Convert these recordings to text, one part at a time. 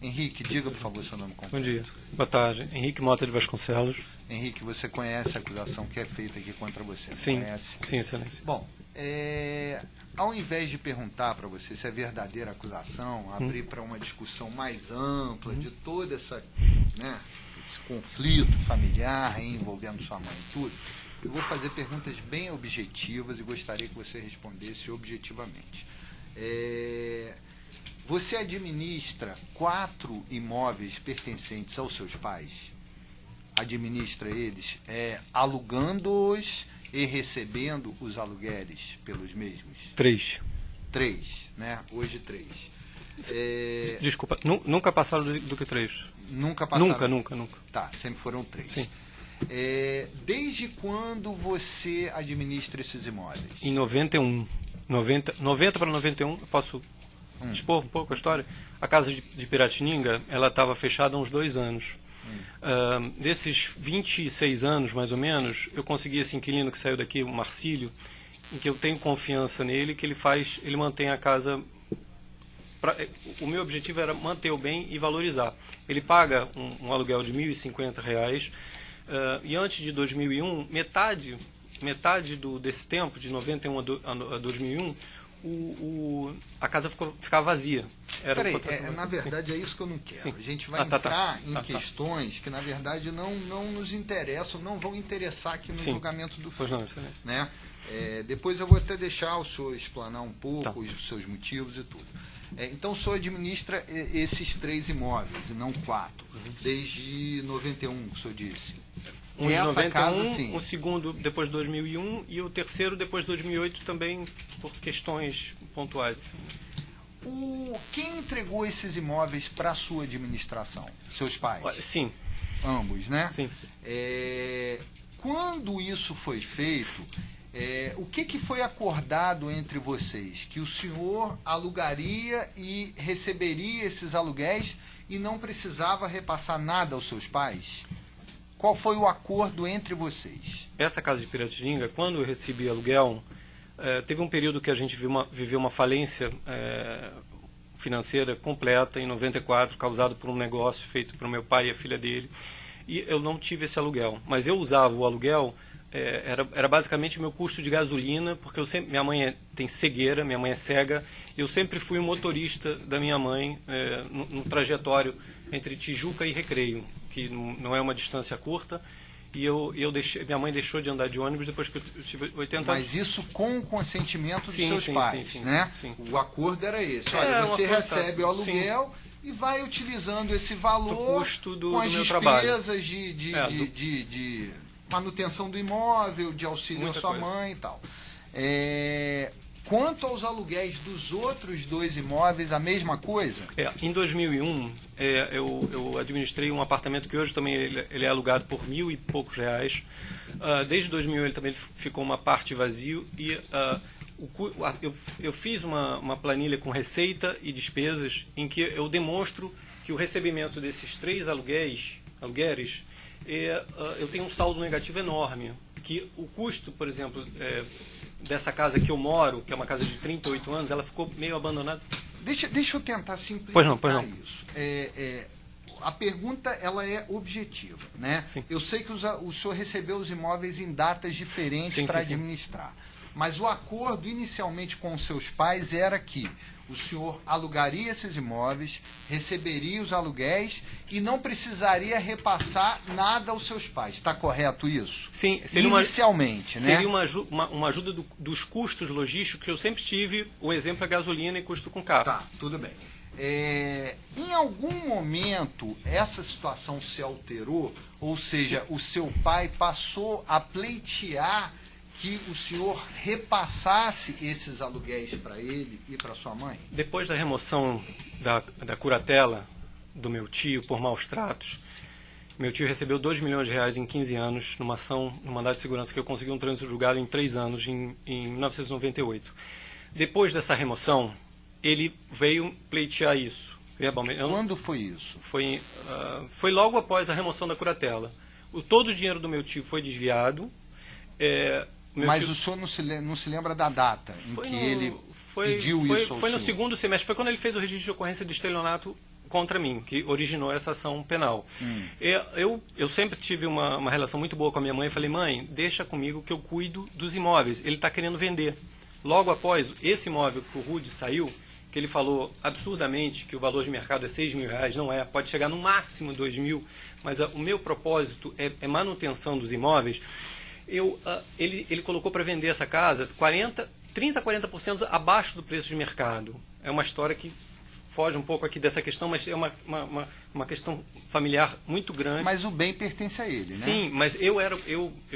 Henrique, diga, por favor, seu nome completo. Bom dia. Boa tarde. Henrique Mota de Vasconcelos. Henrique, você conhece a acusação que é feita aqui contra você? Sim, Conhece? sim, excelência. Bom, ao invés de perguntar para você se é verdadeira acusação, abrir para uma discussão mais ampla de toda essa, né, esse conflito familiar envolvendo sua mãe e tudo, eu vou fazer perguntas bem objetivas e gostaria que você respondesse objetivamente. Você administra 4 imóveis pertencentes aos seus pais? Administra eles alugando-os e recebendo os aluguéis pelos mesmos? 3. 3, né? Hoje 3. Desculpa, nunca passaram do que 3? Nunca passaram? Nunca. Tá, sempre foram 3. Sim. Desde quando você administra esses imóveis? Em 91. 90 para 91, eu posso expor um pouco a história? A casa de Piratininga, ela estava fechada há uns 2 anos. Desses 26 anos, mais ou menos, eu consegui esse inquilino que saiu daqui, o Marcílio, em que eu tenho confiança nele, que ele mantém a casa. O meu objetivo era manter o bem e valorizar. Ele paga um aluguel de R$ 1.050, e antes de 2001, metade desse tempo, de 91 a 2001, a casa ficava vazia. Peraí, na verdade é isso que eu não quero. Sim. A gente vai entrar em questões que na verdade não nos interessam, não vão interessar aqui no julgamento do filho. Né? Depois eu vou até deixar o senhor explanar um pouco os seus motivos e tudo. Então o senhor administra esses 3 imóveis e não 4, desde 91, o senhor disse. Um de 91, casa, sim. O segundo depois de 2001 e o terceiro depois de 2008 também por questões pontuais. Assim. Quem entregou esses imóveis para a sua administração? Seus pais? Sim. Ambos, né? Sim. Quando isso foi feito, o que foi acordado entre vocês? Que o senhor alugaria e receberia esses aluguéis e não precisava repassar nada aos seus pais? Qual foi o acordo entre vocês? Essa casa de Piratininga, quando eu recebi aluguel, teve um período que a gente viveu uma falência financeira completa em 94, causado por um negócio feito para o meu pai e a filha dele. E eu não tive esse aluguel, mas eu usava o aluguel, era basicamente o meu custo de gasolina, porque minha mãe tem cegueira, minha mãe é cega, e eu sempre fui o motorista da minha mãe no trajetório entre Tijuca e Recreio, que não é uma distância curta, e minha mãe deixou de andar de ônibus depois que eu tive 80 anos. Mas isso com o consentimento dos seus pais, né? Sim. O acordo era esse. Olha, você recebe o aluguel e vai utilizando esse valor com as despesas de manutenção do imóvel, de auxílio à sua mãe e tal. Quanto aos aluguéis dos outros 2 imóveis, a mesma coisa? Em 2001, eu administrei um apartamento que hoje também ele é alugado por R$1.000 e poucos. Desde 2001 ele também ficou uma parte vazio e eu fiz uma planilha com receita e despesas em que eu demonstro que o recebimento desses 3 aluguéis, eu tenho um saldo negativo enorme. Que o custo, por exemplo, dessa casa que eu moro, que é uma casa de 38 anos, ela ficou meio abandonada. Deixa eu tentar simplificar isso. A pergunta ela é objetiva, né? Sim. Eu sei que o senhor recebeu os imóveis em datas diferentes para administrar, mas o acordo inicialmente com os seus pais era que o senhor alugaria esses imóveis, receberia os aluguéis e não precisaria repassar nada aos seus pais. Está correto isso? Sim. Inicialmente, né? Seria uma ajuda dos custos logísticos, que eu sempre tive, o exemplo é gasolina e custo com carro. Tá, tudo bem. Em algum momento, essa situação se alterou? Ou seja, o seu pai passou a pleitear que o senhor repassasse esses aluguéis para ele e para sua mãe? Depois da remoção da curatela do meu tio por maus tratos, meu tio recebeu R$2 milhões em 15 anos numa ação, no mandado de segurança que eu consegui um trânsito julgado em 3 anos, em 1998. Depois dessa remoção, ele veio pleitear isso. Quando foi isso? Foi logo após a remoção da curatela. Todo o dinheiro do meu tio foi desviado. Mas o senhor não se lembra da data em que ele pediu isso ao Foi no senhor? segundo semestre, foi quando ele fez o registro de ocorrência de estelionato contra mim, que originou essa ação penal. Eu sempre tive uma relação muito boa com a minha mãe e falei, mãe, deixa comigo que eu cuido dos imóveis. Ele está querendo vender. Logo após esse imóvel que o Rude saiu, que ele falou absurdamente que o valor de mercado é R$6.000, não é, pode chegar no máximo R$2.000, mas o meu propósito é manutenção dos imóveis. Ele colocou para vender essa casa 30% a 40% abaixo do preço de mercado. É uma história que foge um pouco aqui dessa questão, mas é uma questão familiar muito grande. Mas o bem pertence a ele, né? Sim, mas eu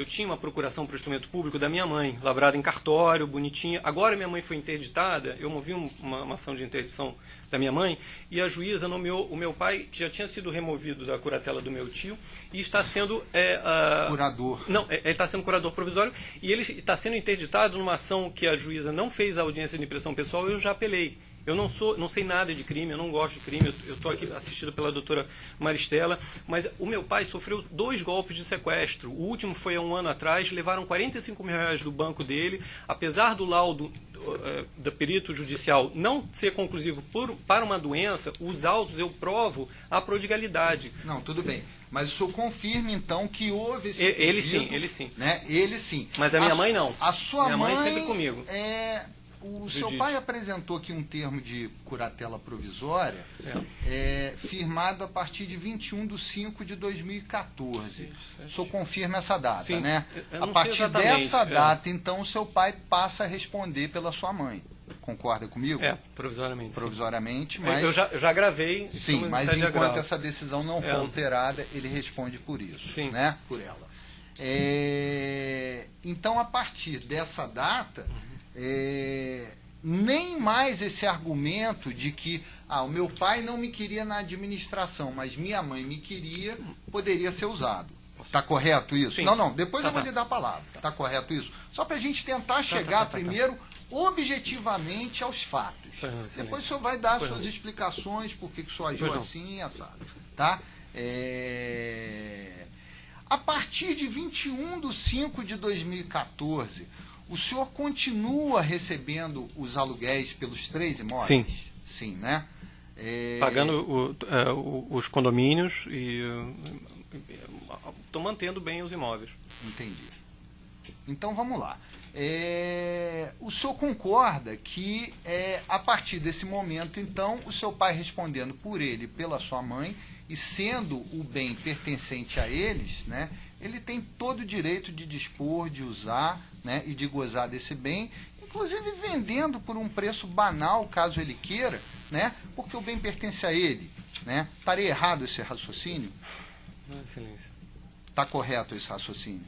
tinha uma procuração para o instrumento público da minha mãe, lavrada em cartório, bonitinha. Agora minha mãe foi interditada, eu movi uma ação de interdição da minha mãe, e a juíza nomeou o meu pai, que já tinha sido removido da curatela do meu tio, e está sendo... curador. Não, ele está sendo curador provisório, e ele está sendo interditado numa ação que a juíza não fez a audiência de impressão pessoal, eu já apelei. Eu não sei nada de crime, eu não gosto de crime, eu estou aqui assistido pela doutora Maristela, mas o meu pai sofreu 2 golpes de sequestro. O último foi há um ano atrás, levaram R$45.000 do banco dele, apesar do laudo do perito judicial não ser conclusivo para uma doença, os autos eu provo a prodigalidade. Não, tudo bem. Mas o senhor confirma, então, que houve esse ele pedido, ele sim. Né? Ele sim. Mas a minha mãe não. A sua minha mãe sempre comigo. O seu pai apresentou aqui um termo de curatela provisória firmado a partir de 21/5/2014. O senhor confirma essa data, sim, né? A partir dessa data, então, o seu pai passa a responder pela sua mãe. Concorda comigo? Provisoriamente. Provisoriamente, mas... Eu já gravei. Sim, mas enquanto essa decisão não for alterada, ele responde por isso, sim, né? Por ela. Então, a partir dessa data... nem mais esse argumento de que o meu pai não me queria na administração, mas minha mãe me queria, poderia ser usado. Está correto isso? Sim. Não, depois eu vou lhe dar a palavra. Está correto isso? Só para a gente tentar chegar primeiro objetivamente aos fatos. Depois o senhor vai dar suas explicações, por que o senhor agiu assim, assado. Tá? A partir de 21/5/2014, o senhor continua recebendo os aluguéis pelos 3 imóveis? Sim. Sim, né? Pagando os condomínios e estou mantendo bem os imóveis. Entendi. Então, vamos lá. O senhor concorda que, a partir desse momento, então, o seu pai respondendo por ele e pela sua mãe, e sendo o bem pertencente a eles, né, ele tem todo o direito de dispor, de usar, né, e de gozar desse bem, inclusive vendendo por um preço banal, caso ele queira, né, porque o bem pertence a ele. Né? Estaria errado esse raciocínio? Excelência. Está correto esse raciocínio?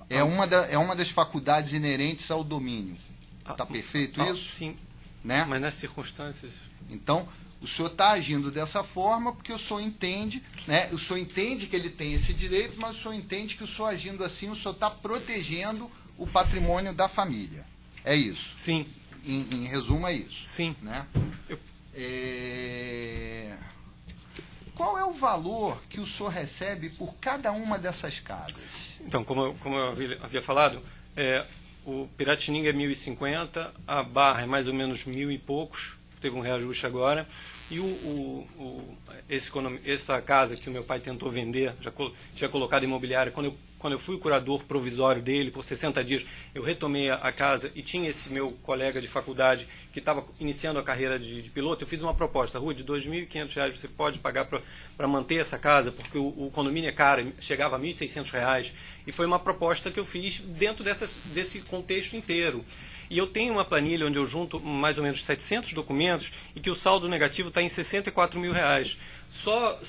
É uma das faculdades inerentes ao domínio. Está perfeito isso? Sim. Né? Mas nas circunstâncias... Então, o senhor está agindo dessa forma porque o senhor entende, né? O senhor entende que ele tem esse direito, mas o senhor entende que o senhor agindo assim, o senhor está protegendo o patrimônio da família. É isso? Sim. Em resumo, é isso. Sim. Né? Qual é o valor que o senhor recebe por cada uma dessas casas? Então, como eu havia falado, o Piratininga é 1.050, a Barra é mais ou menos 1.000 e poucos, teve um reajuste agora, e essa casa que o meu pai tentou vender, já tinha colocado imobiliária, quando eu fui o curador provisório dele por 60 dias, eu retomei a casa e tinha esse meu colega de faculdade que estava iniciando a carreira de piloto, eu fiz uma proposta, Rude, de R$2.500 você pode pagar para manter essa casa, porque o condomínio é caro, chegava a R$1.600, e foi uma proposta que eu fiz dentro desse contexto inteiro. E eu tenho uma planilha onde eu junto mais ou menos 700 documentos e que o saldo negativo está em R$64.000. Só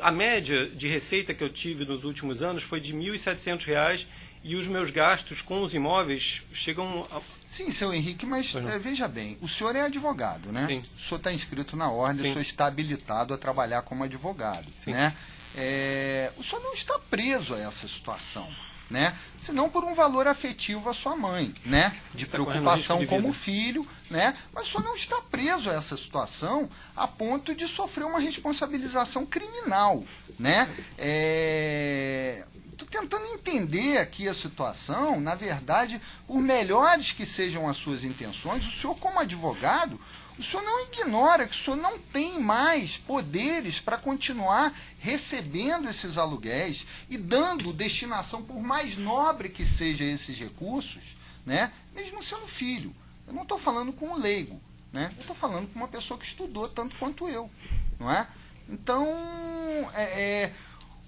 a média de receita que eu tive nos últimos anos foi de R$1.700 e os meus gastos com os imóveis chegam a... Sim, seu Henrique, mas veja bem, o senhor é advogado, né? Sim. O senhor está inscrito na ordem, o senhor está habilitado a trabalhar como advogado. Sim. Né? O senhor não está preso a essa situação. Né? Senão por um valor afetivo à sua mãe, né? De preocupação como filho, né? Mas o senhor não está preso a essa situação a ponto de sofrer uma responsabilização criminal, né? estou tentando entender aqui a situação. Na verdade, por melhores que sejam as suas intenções, o senhor, como advogado, o senhor não ignora que o senhor não tem mais poderes para continuar recebendo esses aluguéis e dando destinação, por mais nobre que sejam esses recursos, né, mesmo sendo filho. Eu não estou falando com um leigo, né, eu estou falando com uma pessoa que estudou tanto quanto eu, não é? Então,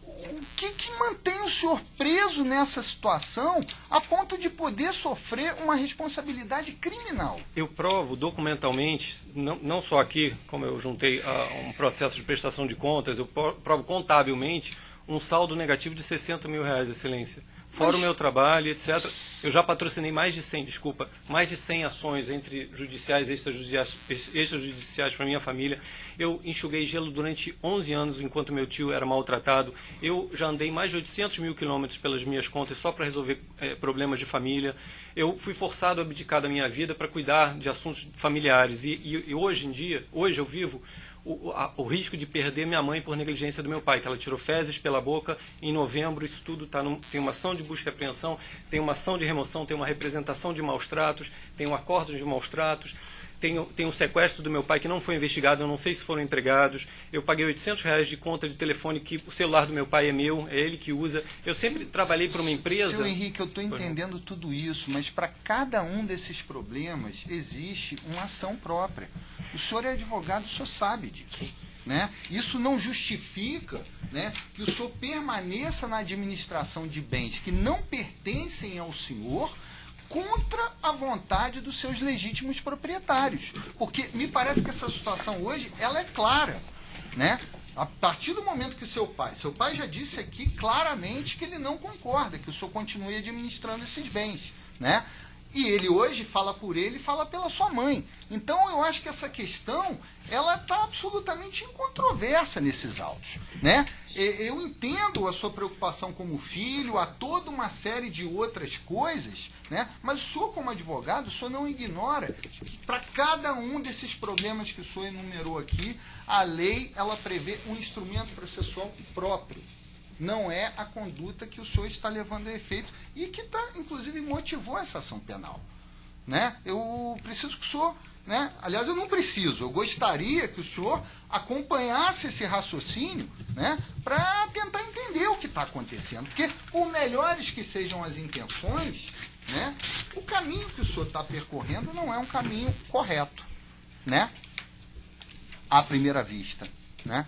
o que mantém o senhor preso nessa situação a ponto de poder sofrer uma responsabilidade criminal? Eu provo documentalmente, não só aqui, como eu juntei um processo de prestação de contas, eu provo contabilmente um saldo negativo de R$60 mil, Excelência. Fora o meu trabalho, etc. Eu já patrocinei mais de 100 ações entre judiciais e extrajudiciais para minha família. Eu enxuguei gelo durante 11 anos enquanto meu tio era maltratado. Eu já andei mais de 800 mil quilômetros pelas minhas contas só para resolver problemas de família. Eu fui forçado a abdicar da minha vida para cuidar de assuntos familiares. E hoje em dia, hoje eu vivo o risco de perder minha mãe por negligência do meu pai, que ela tirou fezes pela boca em novembro. Isso tudo tem uma ação de busca e apreensão, tem uma ação de remoção, tem uma representação de maus tratos, tem um acordo de maus tratos, tem um sequestro do meu pai que não foi investigado, eu não sei se foram empregados. Eu paguei R$800 de conta de telefone, que o celular do meu pai é meu, é ele que usa. Eu sempre trabalhei para uma empresa... Seu Henrique, eu estou entendendo tudo isso, mas para cada um desses problemas existe uma ação própria. O senhor é advogado, o senhor sabe disso, né? Isso não justifica, né, que o senhor permaneça na administração de bens que não pertencem ao senhor contra a vontade dos seus legítimos proprietários. Porque me parece que essa situação hoje ela é clara, né? A partir do momento que seu pai já disse aqui claramente que ele não concorda que o senhor continue administrando esses bens, né? E ele hoje fala por ele e fala pela sua mãe. Então eu acho que essa questão ela está absolutamente incontroversa nesses autos, né? Eu entendo a sua preocupação como filho, há toda uma série de outras coisas, né? Mas o senhor, como advogado, o senhor não ignora que para cada um desses problemas que o senhor enumerou aqui, a lei ela prevê um instrumento processual próprio. Não é a conduta que o senhor está levando a efeito e que inclusive motivou essa ação penal, né? Eu preciso que o senhor, né? Aliás, eu não preciso, eu gostaria que o senhor acompanhasse esse raciocínio, né? Para tentar entender o que está acontecendo, porque por melhores que sejam as intenções, né? O caminho que o senhor está percorrendo não é um caminho correto, né? À primeira vista, né?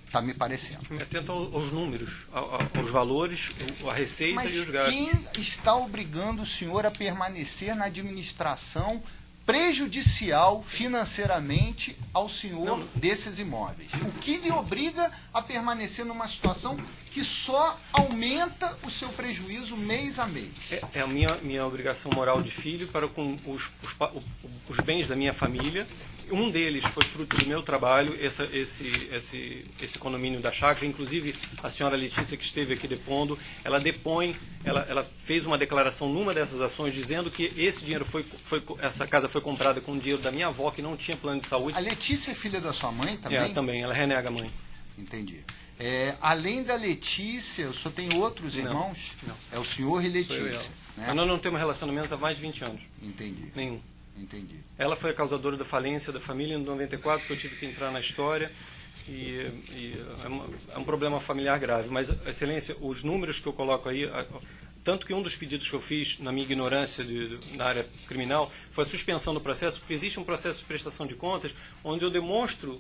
Está me parecendo. Me atento aos números, aos valores, a receita Mas e os gastos. Quem está obrigando o senhor a permanecer na administração prejudicial financeiramente ao senhor desses imóveis? O que lhe obriga a permanecer numa situação que só aumenta o seu prejuízo mês a mês? É a minha obrigação moral de filho para com os bens da minha família. Um deles foi fruto do meu trabalho, esse condomínio da chácara. Inclusive, a senhora Letícia, que esteve aqui depondo, ela fez uma declaração numa dessas ações dizendo que esse dinheiro essa casa foi comprada com o dinheiro da minha avó, que não tinha plano de saúde. A Letícia é filha da sua mãe também? Também, ela renega a mãe. Entendi. Além da Letícia, o senhor tem outros irmãos? Não. É o senhor e Letícia. Né? Mas nós não temos relacionamentos há mais de 20 anos. Entendi. Nenhum. Entendi. Ela foi a causadora da falência da família em 94, que eu tive que entrar na história, é um problema familiar grave. Mas, Excelência, os números que eu coloco aí, tanto que um dos pedidos que eu fiz, na minha ignorância na área criminal, foi a suspensão do processo, porque existe um processo de prestação de contas onde eu demonstro,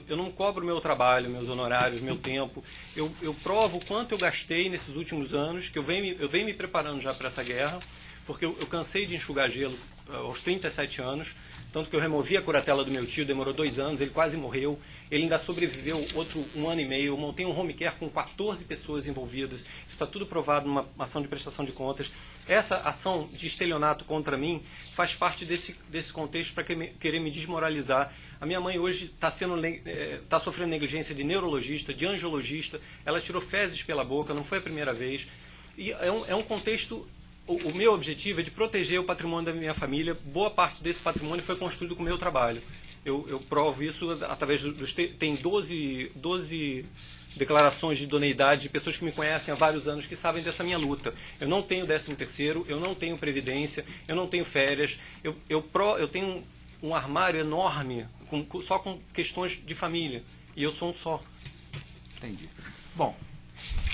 eu não cobro meu trabalho, meus honorários, meu tempo, eu provo o quanto eu gastei nesses últimos anos, que eu venho me preparando já para essa guerra, porque eu cansei de enxugar gelo aos 37 anos, tanto que eu removi a curatela do meu tio, demorou 2 anos, ele quase morreu, ele ainda sobreviveu outro 1 ano e meio, eu montei um home care com 14 pessoas envolvidas, isso está tudo provado numa ação de prestação de contas. Essa ação de estelionato contra mim faz parte desse contexto para querer me desmoralizar. A minha mãe hoje está sofrendo negligência de neurologista, de angiologista, ela tirou fezes pela boca, não foi a primeira vez, e é um contexto... O meu objetivo é de proteger o patrimônio da minha família. Boa parte desse patrimônio foi construído com o meu trabalho. Eu provo isso através tem 12 declarações de idoneidade de pessoas que me conhecem há vários anos, que sabem dessa minha luta. Eu não tenho 13º, eu não tenho previdência, eu não tenho férias, eu tenho um armário enorme só com questões de família, e eu sou um só. Entendi. Bom,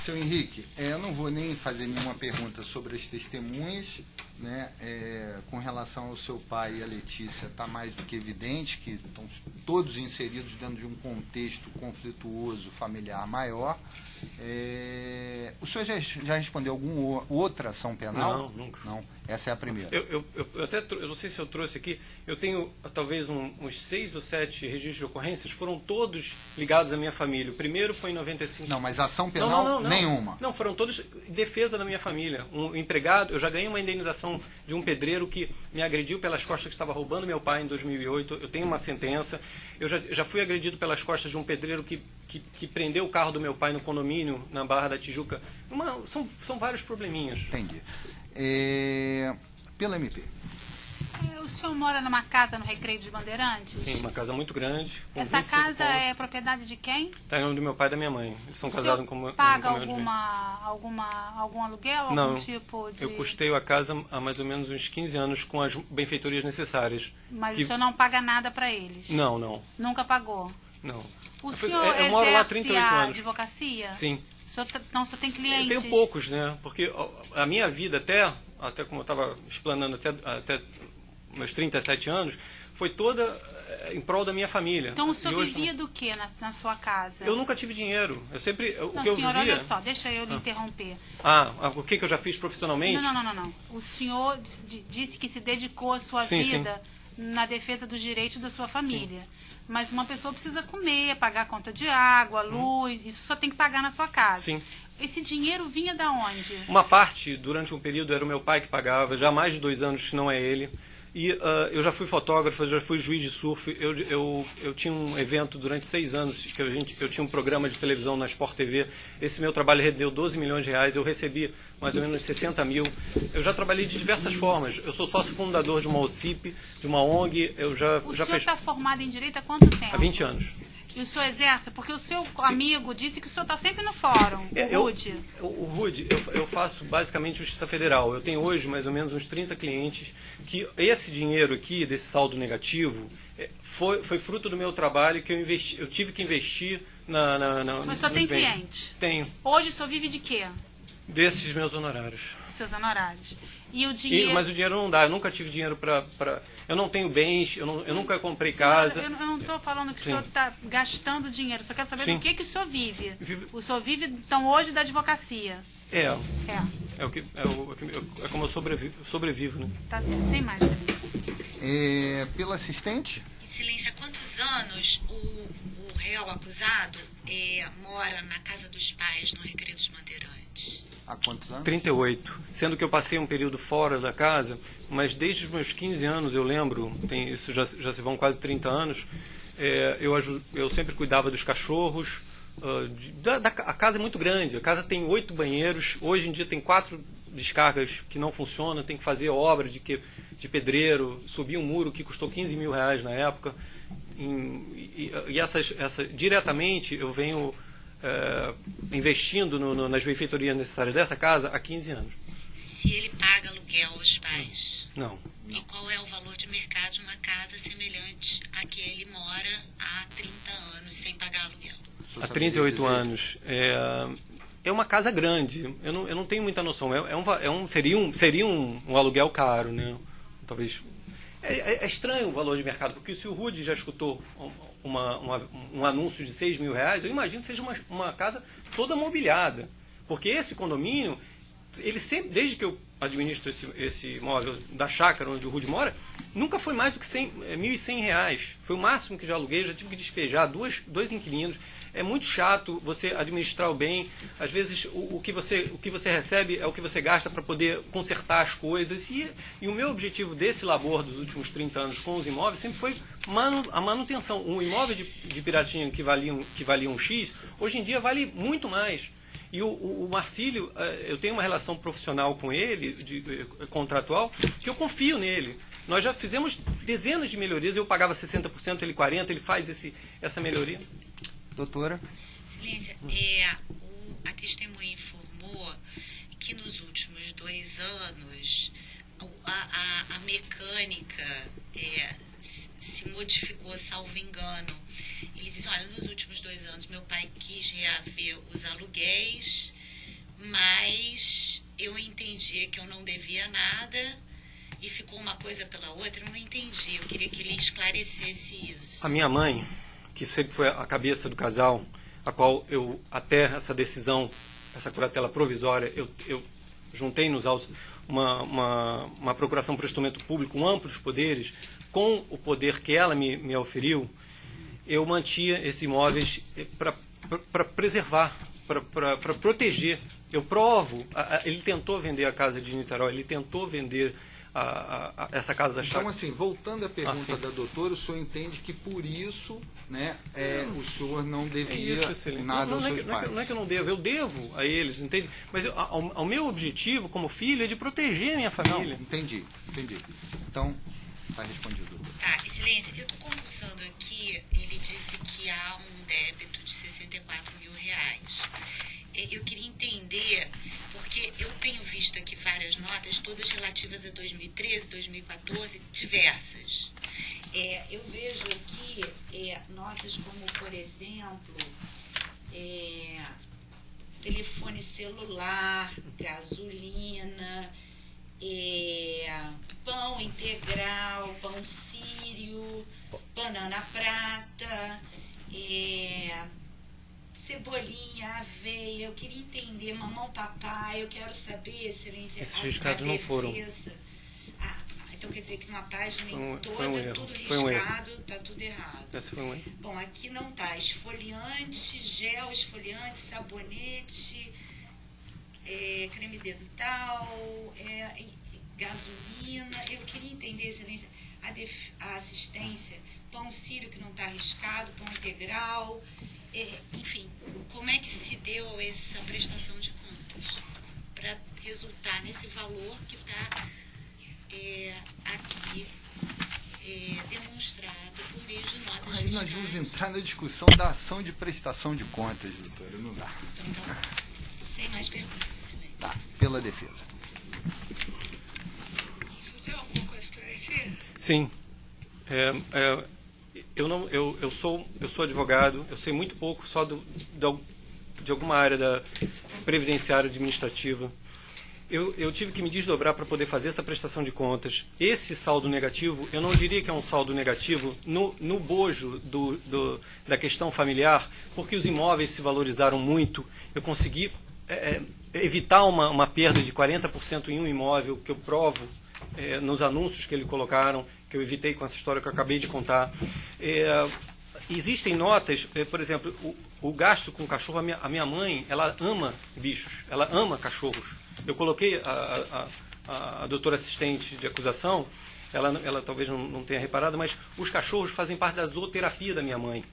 seu Henrique, eu não vou nem fazer nenhuma pergunta sobre as testemunhas, né? Com relação ao seu pai e a Letícia, está mais do que evidente que estão todos inseridos dentro de um contexto conflituoso familiar maior. O senhor já respondeu alguma outra ação penal? Não, nunca. Não, essa é a primeira. Eu não sei se eu trouxe aqui, eu tenho talvez uns 6 ou 7 registros de ocorrências, foram todos ligados à minha família. O primeiro foi em 95. Não, mas ação penal nenhuma? Não, foram todos em defesa da minha família. Um empregado, eu já ganhei uma indenização de um pedreiro que me agrediu pelas costas, que estava roubando meu pai em 2008. Eu tenho uma sentença. Eu já fui agredido pelas costas de um pedreiro que prendeu o carro do meu pai no condomínio, na Barra da Tijuca. São vários probleminhas. Entendi. Pela MP. O senhor mora numa casa no Recreio dos Bandeirantes? Sim, uma casa muito grande. Essa casa é propriedade de quem? Está em nome do meu pai e da minha mãe. Eles são casados com meu paga algum aluguel? Não, algum tipo de... eu custeio a casa há mais ou menos uns 15 anos com as benfeitorias necessárias. Mas o senhor não paga nada para eles? Não. Nunca pagou? Não. O senhor eu moro lá há 38 a anos. Advocacia? Sim. Então, o senhor tem clientes? Eu tenho poucos, né? Porque a minha vida, até como eu estava explanando, até meus 37 anos, foi toda em prol da minha família. Então o senhor hoje, vivia do que na sua casa? Eu nunca tive dinheiro. Eu sempre... Não, o que eu senhor, vivia... olha só, deixa eu lhe interromper. O que eu já fiz profissionalmente? Não. O senhor disse que se dedicou a sua vida na defesa dos direitos da sua família. Sim. Mas uma pessoa precisa comer, pagar a conta de água, luz, isso só tem que pagar na sua casa. Sim. Esse dinheiro vinha da onde? Uma parte, durante um período, era o meu pai que pagava, já há mais de 2 anos que não é ele. E eu já fui fotógrafo, já fui juiz de surf. Eu tinha um evento durante 6 anos, que eu tinha um programa de televisão na Sport TV. Esse meu trabalho rendeu 12 milhões de reais, eu recebi mais ou menos 60 mil. Eu já trabalhei de diversas formas. Eu sou sócio fundador de uma OCIP, de uma ONG. O senhor está formado em Direito há quanto tempo? Há 20 anos. E o senhor exerce? Porque o seu amigo disse que o senhor está sempre no fórum, o Rude. O Rude, eu faço basicamente justiça federal. Eu tenho hoje mais ou menos uns 30 clientes que esse dinheiro aqui, desse saldo negativo, foi fruto do meu trabalho que eu tive que investir Mas o senhor tem cliente? Tenho. Hoje o senhor vive de quê? Desses meus honorários. Seus honorários. E o dinheiro... Mas o dinheiro não dá, eu nunca tive dinheiro para... Eu não tenho bens, eu nunca comprei casa. Eu não estou falando que o senhor está gastando dinheiro, só quero saber do que o senhor vive. O senhor vive, então, hoje da advocacia. É como eu sobrevivo, né? Tá certo, sem mais. Pela assistente? Excelência, há quantos anos o réu acusado mora na casa dos pais, no Recreio dos Bandeirantes? Há quantos anos? 38. Sendo que eu passei um período fora da casa, mas desde os meus 15 anos, eu lembro, isso já se vão quase 30 anos, eu sempre cuidava dos cachorros. A casa é muito grande, a casa tem 8 banheiros, hoje em dia tem 4 descargas que não funcionam, tem que fazer obra de pedreiro, subir um muro que custou 15 mil reais na época. Diretamente eu venho investindo nas benfeitorias necessárias dessa casa há 15 anos. Se ele paga aluguel aos pais? Não. E qual é o valor de mercado de uma casa semelhante a que ele mora há 30 anos sem pagar aluguel? Há 38 anos. É uma casa grande. Eu não tenho muita noção. Seria um aluguel caro, né? Talvez. É estranho o valor de mercado, porque se o Rude já escutou um anúncio de 6 mil reais, eu imagino que seja uma casa toda mobiliada. Porque esse condomínio, ele sempre, desde que eu administro esse imóvel da chácara onde o Rude mora, nunca foi mais do que R$1.100. Foi o máximo que já aluguei, já tive que despejar dois inquilinos. É muito chato você administrar o bem. Às vezes o que você recebe é o que você gasta para poder consertar as coisas. E o meu objetivo desse labor dos últimos 30 anos com os imóveis sempre foi a manutenção. Um imóvel de Piratinha que valia um X, hoje em dia vale muito mais. E o Marcílio, eu tenho uma relação profissional com ele, contratual, que eu confio nele. Nós já fizemos dezenas de melhorias, eu pagava 60%, ele 40%, ele faz essa melhoria. Doutora? Excelência, a testemunha informou que nos últimos 2 anos a mecânica se modificou, salvo engano. Ele diz, olha, nos últimos 2 anos meu pai quis reaver os aluguéis, mas eu entendia que eu não devia nada e ficou uma coisa pela outra, eu não entendi. Eu queria que ele esclarecesse isso. A minha mãe, que sempre foi a cabeça do casal, a qual eu, até essa decisão, essa curatela provisória, eu juntei nos autos uma procuração por instrumento público com amplos poderes, com o poder que ela me oferiu, eu mantinha esses imóveis para preservar, para proteger. Eu provo, ele tentou vender a casa de Niterói, ele tentou vender essa casa da chácara. Então, assim, voltando à pergunta da doutora, o senhor entende que por isso, né, o senhor não devia nada aos seus pais? Não é que eu não devo, eu devo a eles, entende? Mas o meu objetivo como filho é de proteger a minha família. Não, entendi. Então, está respondido, doutor. Tá, excelência, eu estou compulsando aqui, ele disse que há um débito de R$64 mil. Eu queria entender, porque eu tenho visto aqui várias notas, todas relativas a 2013, 2014, diversas. Eu vejo aqui notas como, por exemplo, telefone celular, gasolina, pão integral, pão sírio, banana prata, cebolinha, aveia. Eu queria entender, mamão, papai. Eu quero saber, excelência, esses registrados não foram. Então quer dizer que numa página foi um erro. tudo riscado, está tudo errado. Esse foi um erro. Bom, aqui não está esfoliante, gel esfoliante, sabonete, creme dental, gasolina. Eu queria entender, excelência, a assistência, pão sírio que não está arriscado, pão integral, enfim, como é que se deu essa prestação de contas para resultar nesse valor que está aqui demonstrado por meio de notas fiscais? Aí nós vamos entrar na discussão da ação de prestação de contas, doutora. Não dá. Então, sem mais perguntas, excelência. Tá, pela defesa. Você tem alguma coisa a esclarecer? Sim. Eu sou advogado, eu sei muito pouco só de alguma área da previdenciária administrativa. Eu tive que me desdobrar para poder fazer essa prestação de contas. Esse saldo negativo, eu não diria que é um saldo negativo no bojo da questão familiar, porque os imóveis se valorizaram muito. Eu consegui evitar uma perda de 40% em um imóvel, que eu provo nos anúncios que eles colocaram, que eu evitei com essa história que eu acabei de contar. Existem notas, por exemplo, o gasto com cachorro, a minha mãe, ela ama bichos, ela ama cachorros. Eu coloquei a doutora assistente de acusação, ela talvez não tenha reparado, mas os cachorros fazem parte da zooterapia da minha mãe.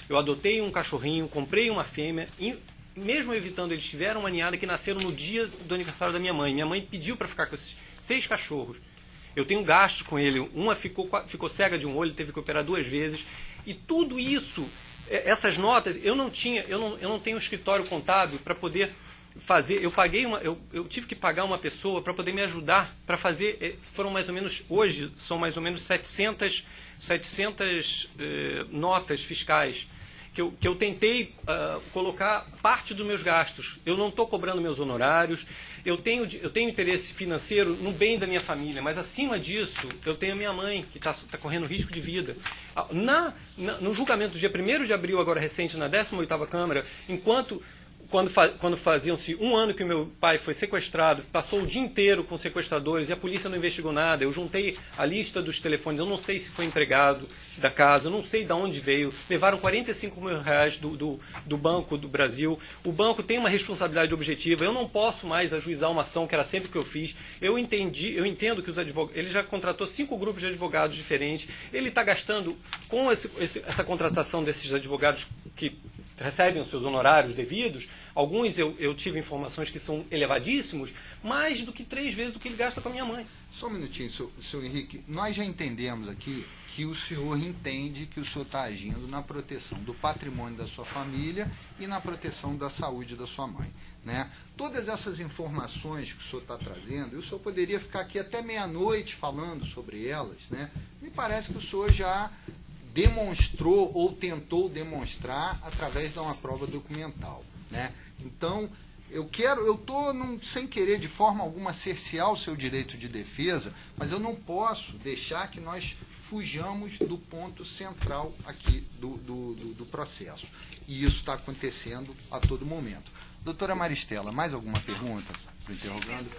Eu adotei um cachorrinho, comprei uma fêmea, e mesmo evitando, eles tiveram uma ninhada que nasceram no dia do aniversário da minha mãe. Minha mãe pediu para ficar com esses 6 cachorros. Eu tenho gasto com ele. Uma ficou cega de um olho, teve que operar 2 vezes. E tudo isso, essas notas, eu não tenho um escritório contábil para poder fazer. Eu tive que pagar uma pessoa para poder me ajudar para fazer. Foram mais ou menos, hoje, são mais ou menos 700 notas fiscais que eu tentei colocar parte dos meus gastos. Eu não estou cobrando meus honorários, eu tenho interesse financeiro no bem da minha família, mas acima disso eu tenho a minha mãe, que está correndo risco de vida. No julgamento do dia 1º de abril, agora recente, na 18ª Câmara, quando faziam-se 1 ano que o meu pai foi sequestrado, passou o dia inteiro com sequestradores e a polícia não investigou nada, eu juntei a lista dos telefones, eu não sei se foi empregado da casa, eu não sei de onde veio, levaram R$45 mil do Banco do Brasil, o banco tem uma responsabilidade objetiva, eu não posso mais ajuizar uma ação, que era sempre o que eu fiz, eu entendo que os advogados, ele já contratou 5 grupos de advogados diferentes, ele está gastando com essa contratação desses advogados que recebem os seus honorários devidos. Alguns eu tive informações que são elevadíssimos, mais do que 3 vezes do que ele gasta com a minha mãe. Só um minutinho, seu Henrique. Nós já entendemos aqui que o senhor entende que o senhor está agindo na proteção do patrimônio da sua família e na proteção da saúde da sua mãe, né? Todas essas informações que o senhor está trazendo, e o senhor poderia ficar aqui até meia-noite falando sobre elas, né? Me parece que o senhor já demonstrou ou tentou demonstrar através de uma prova documental, né? Então, eu estou sem querer de forma alguma cercear o seu direito de defesa, mas eu não posso deixar que nós fujamos do ponto central aqui do processo. E isso está acontecendo a todo momento. Doutora Maristela, mais alguma pergunta para o interrogando?